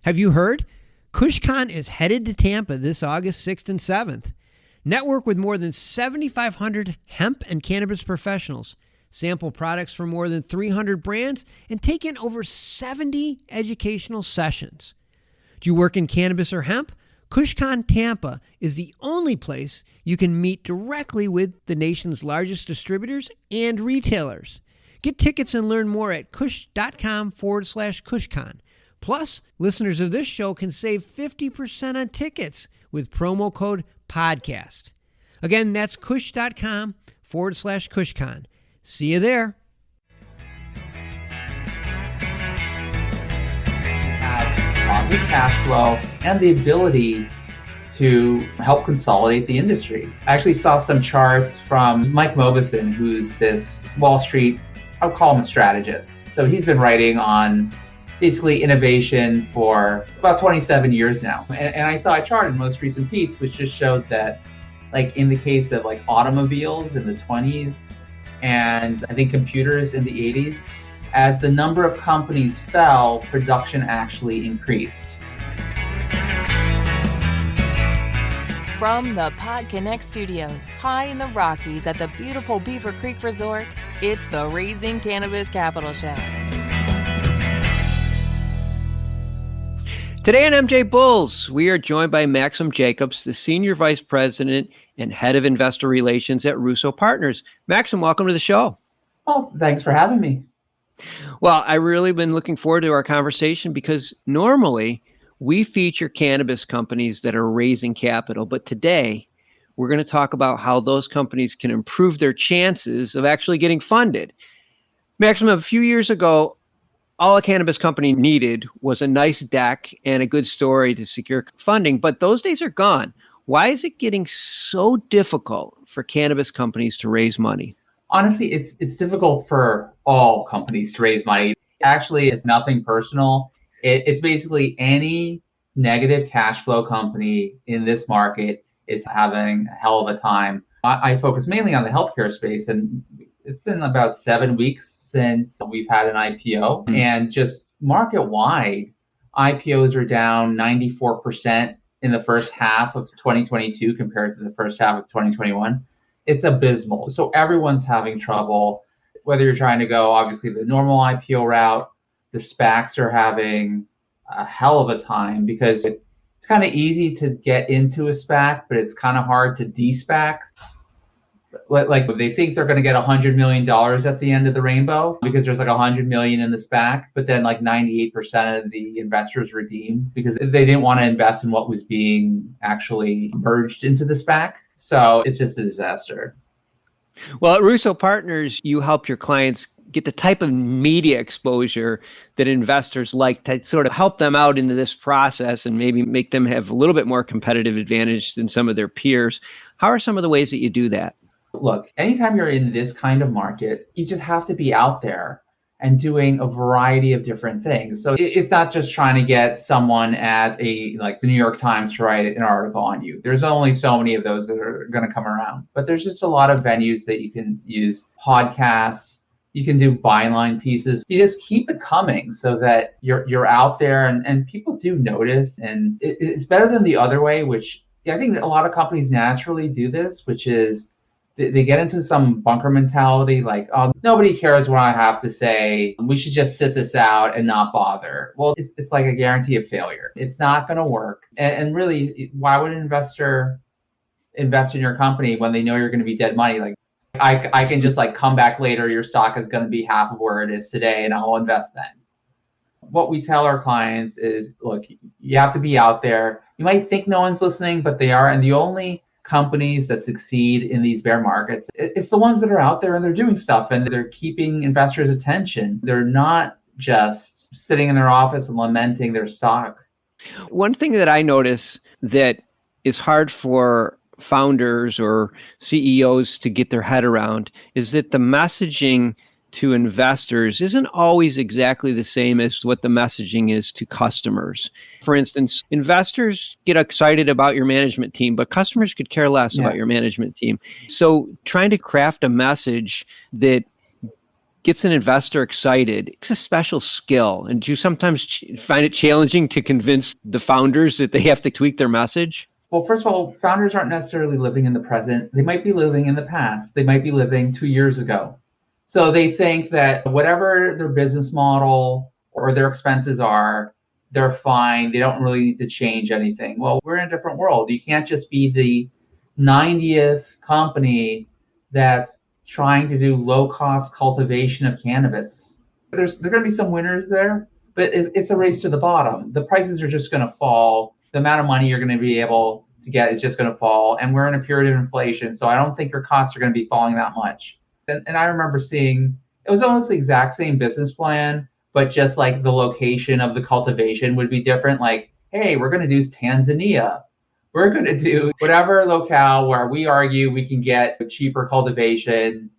Have you heard? Kushcon is headed to Tampa this August 6th and 7th. Network with more than 7,500 hemp and cannabis professionals, sample products from more than 300 brands, and take in over 70 educational sessions. Do you work in cannabis or hemp? Kushcon Tampa is the only place you can meet directly with the nation's largest distributors and retailers. Get tickets and learn more at kush.com/Kushcon. Plus, listeners of this show can save 50% on tickets with promo code PODCAST. Again, that's kush.com/Kushcon. See you there. Positive cash flow and the ability to help consolidate the industry. I actually saw some charts from Mike Mobison, who's this Wall Street, I would call him a strategist. So he's been writing on basically innovation for about 27 years now. And I saw a chart in the most recent piece, which just showed that, like in the case of like automobiles in the 20s and I think computers in the 80s, as the number of companies fell, production actually increased. From the PodConx studios, high in the Rockies at the beautiful Beaver Creek Resort, it's the Raising Cannabis Capital Show. Today on MJ Bulls, we are joined by Maxim Jacobs, the Senior Vice President and Head of Investor Relations at Russo Partners. Maxim, welcome to the show. Oh, thanks for having me. Well, I've really been looking forward to our conversation because normally we feature cannabis companies that are raising capital, but today we're going to talk about how those companies can improve their chances of actually getting funded. Maxim, a few years ago, all a cannabis company needed was a nice deck and a good story to secure funding, but those days are gone. Why is it getting so difficult for cannabis companies to raise money? Honestly, it's difficult for all companies to raise money. Actually, it's nothing personal. It's basically any negative cash flow company in this market is having a hell of a time. I focus mainly on the healthcare space, and it's been about 7 weeks since we've had an IPO. And just market-wide, IPOs are down 94% in the first half of 2022 compared to the first half of 2021. It's abysmal. So everyone's having trouble, whether you're trying to go, obviously, the normal IPO route. The SPACs are having a hell of a time because it's kind of easy to get into a SPAC, but it's kind of hard to de-SPAC. Like they think they're going to get $100 million at the end of the rainbow because there's like $100 million in the SPAC, but then like 98% of the investors redeemed because they didn't want to invest in what was being actually merged into the SPAC. So it's just a disaster. Well, at Russo Partners, you help your clients get the type of media exposure that investors like to sort of help them out into this process and maybe make them have a little bit more competitive advantage than some of their peers. How are some of the ways that you do that? Look, anytime you're in this kind of market, you just have to be out there and doing a variety of different things. So it's not just trying to get someone at like the New York Times to write an article on you. There's only so many of those that are going to come around. But there's just a lot of venues that you can use, podcasts. You can do byline pieces. You just keep it coming so that you're out there and people do notice. And it's better than the other way, which I think a lot of companies naturally do this, which is they get into some bunker mentality like, oh, nobody cares what I have to say. We should just sit this out and not bother. Well, it's like a guarantee of failure. It's not going to work. And really, why would an investor invest in your company when they know you're going to be dead money? Like, I can just like come back later, your stock is going to be half of where it is today, and I'll invest then. What we tell our clients is, look, you have to be out there. You might think no one's listening, but they are. And the only companies that succeed in these bear markets, it's the ones that are out there and they're doing stuff and they're keeping investors' attention. They're not just sitting in their office and lamenting their stock. One thing that I notice that is hard for founders or CEOs to get their head around is that the messaging to investors isn't always exactly the same as what the messaging is to customers. For instance, investors get excited about your management team, but customers could care less about your management team. So trying to craft a message that gets an investor excited? It's a special skill. And do you sometimes find it challenging to convince the founders that they have to tweak their message? Well, first of all, founders aren't necessarily living in the present. They might be living in the past. They might be living 2 years ago. So they think that whatever their business model or their expenses are, they're fine. They don't really need to change anything. Well, we're in a different world. You can't just be the 90th company that's trying to do low-cost cultivation of cannabis. There are going to be some winners there, but it's a race to the bottom. The prices are just going to fall. The amount of money you're going to be able to get is just going to fall. And we're in a period of inflation, so I don't think your costs are going to be falling that much. And I remember seeing, it was almost the exact same business plan, but just like the location of the cultivation would be different. Like, hey, we're going to do Tanzania. We're going to do whatever locale where we argue we can get cheaper cultivation.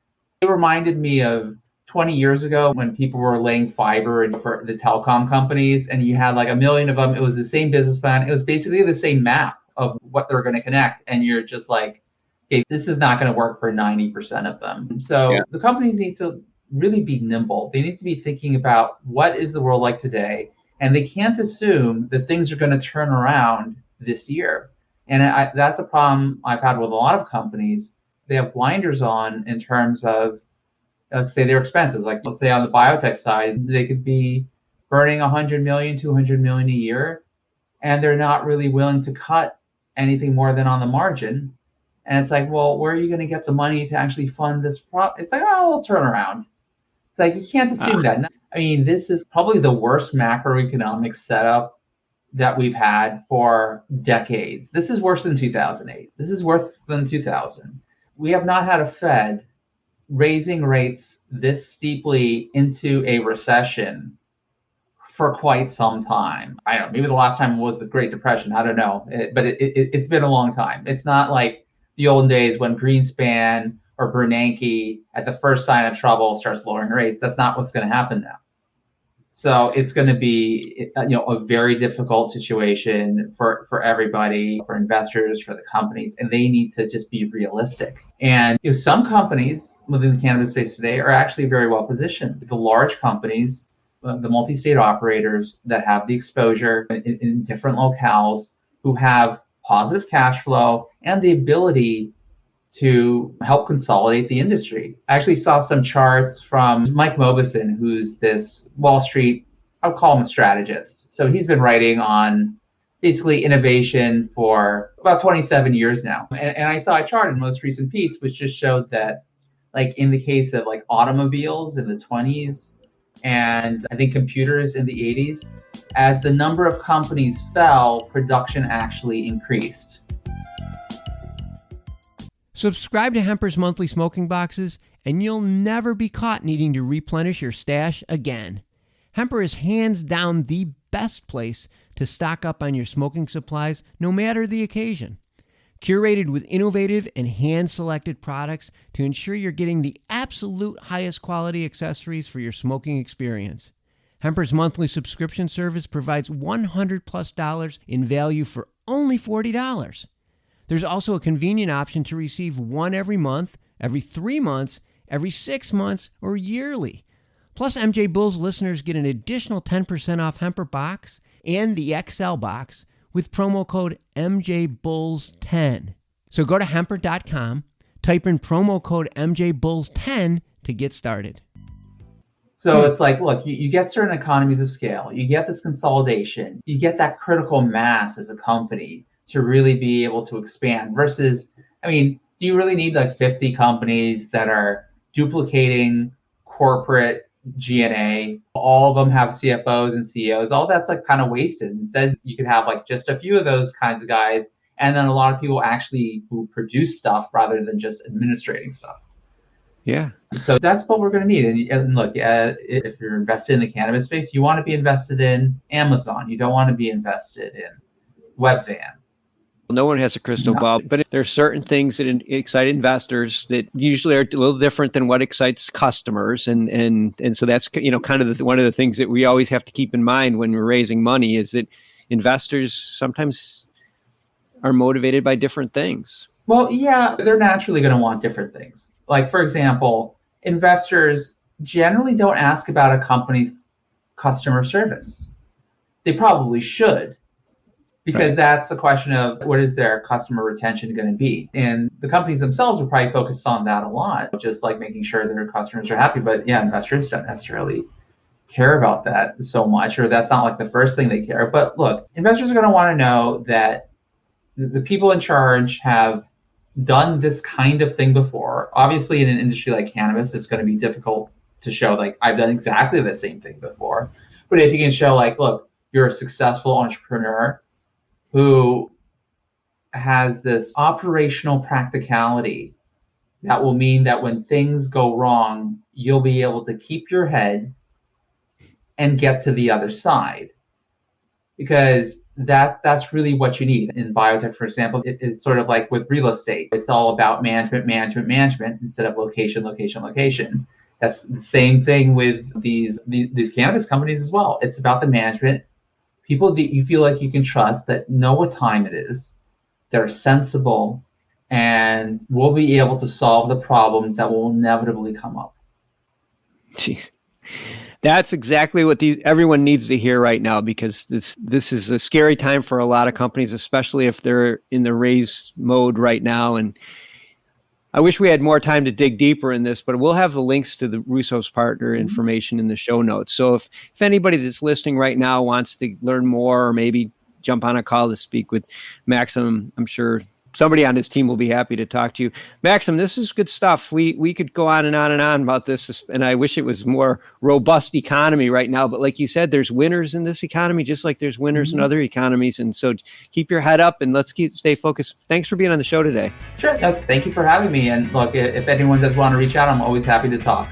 It reminded me of 20 years ago when people were laying fiber for the telecom companies, and you had like a million of them. It was the same business plan. It was basically the same map of what they're going to connect. And you're just like, okay, this is not going to work for 90% of them. So The companies need to really be nimble. They need to be thinking about what is the world like today. And they can't assume that things are going to turn around this year. And that's a problem I've had with a lot of companies. They have blinders on in terms of, let's say, their expenses. Like, let's say on the biotech side, they could be burning 100 million, 200 million a year, and they're not really willing to cut anything more than on the margin. And it's like, well, where are you going to get the money to actually fund this? It's like, oh, we'll turn around. It's like, you can't assume that. I mean, this is probably the worst macroeconomic setup that we've had for decades. This is worse than 2008. This is worse than 2000. We have not had a Fed raising rates this steeply into a recession for quite some time. I don't know, maybe the last time was the Great Depression. I don't know, but it's been a long time. It's not like the old days when Greenspan or Bernanke at the first sign of trouble starts lowering rates. That's not what's going to happen now. So it's going to be, a very difficult situation for everybody, for investors, for the companies, and they need to just be realistic. And some companies within the cannabis space today are actually very well positioned. The large companies, the multi-state operators that have the exposure in different locales, who have positive cash flow and the ability to help consolidate the industry. I actually saw some charts from Mike Mobison, who's this Wall Street, I would call him a strategist. So he's been writing on basically innovation for about 27 years now. And I saw a chart in the most recent piece, which just showed that, like, in the case of like automobiles in the 20s and I think computers in the 80s, as the number of companies fell, production actually increased. Subscribe to Hemper's monthly smoking boxes, and you'll never be caught needing to replenish your stash again. Hemper is hands down the best place to stock up on your smoking supplies, no matter the occasion. Curated with innovative and hand-selected products to ensure you're getting the absolute highest quality accessories for your smoking experience. Hemper's monthly subscription service provides $100+ in value for only $40. There's also a convenient option to receive one every month, every 3 months, every 6 months, or yearly. Plus, MJ Bulls listeners get an additional 10% off Hemper box and the XL box with promo code MJBulls10. So go to Hemper.com, type in promo code MJBulls10 to get started. So it's like, look, you get certain economies of scale, you get this consolidation, you get that critical mass as a company to really be able to expand versus, do you really need like 50 companies that are duplicating corporate G&A? All of them have CFOs and CEOs. All that's like kind of wasted. Instead, you could have like just a few of those kinds of guys, and then a lot of people actually who produce stuff rather than just administrating stuff. Yeah. So that's what we're going to need. And look, if you're invested in the cannabis space, you want to be invested in Amazon. You don't want to be invested in Webvan. No one has a crystal ball, but there are certain things that excite investors that usually are a little different than what excites customers. And so that's, kind of one of the things that we always have to keep in mind when we're raising money is that investors sometimes are motivated by different things. Well, yeah, they're naturally going to want different things. Like, for example, investors generally don't ask about a company's customer service. They probably should, because that's a question of what is their customer retention going to be. And the companies themselves are probably focused on that a lot, just like making sure that their customers are happy. But yeah, investors don't necessarily care about that so much, or that's not like the first thing they care. But look, investors are going to want to know that the people in charge have done this kind of thing before. Obviously, in an industry like cannabis, it's going to be difficult to show like I've done exactly the same thing before. But if you can show like, look, you're a successful entrepreneur who has this operational practicality that will mean that when things go wrong, you'll be able to keep your head and get to the other side. Because that's really what you need. In biotech, for example, it's sort of like with real estate. It's all about management instead of location. That's the same thing with these cannabis companies as well. It's about the management. People that you feel like you can trust, that know what time it is, they're sensible, and will be able to solve the problems that will inevitably come up. Jeez. That's exactly what everyone needs to hear right now, because this is a scary time for a lot of companies, especially if they're in the raise mode right now. And I wish we had more time to dig deeper in this, but we'll have the links to the Russo's partner information in the show notes. So if anybody that's listening right now wants to learn more, or maybe jump on a call to speak with Maxim, I'm sure somebody on his team will be happy to talk to you. Maxim, this is good stuff. We could go on and on and on about this, and I wish it was more robust economy right now. But like you said, there's winners in this economy, just like there's winners in other economies. And so keep your head up and let's stay focused. Thanks for being on the show today. Sure. No, thank you for having me. And look, if anyone does want to reach out, I'm always happy to talk.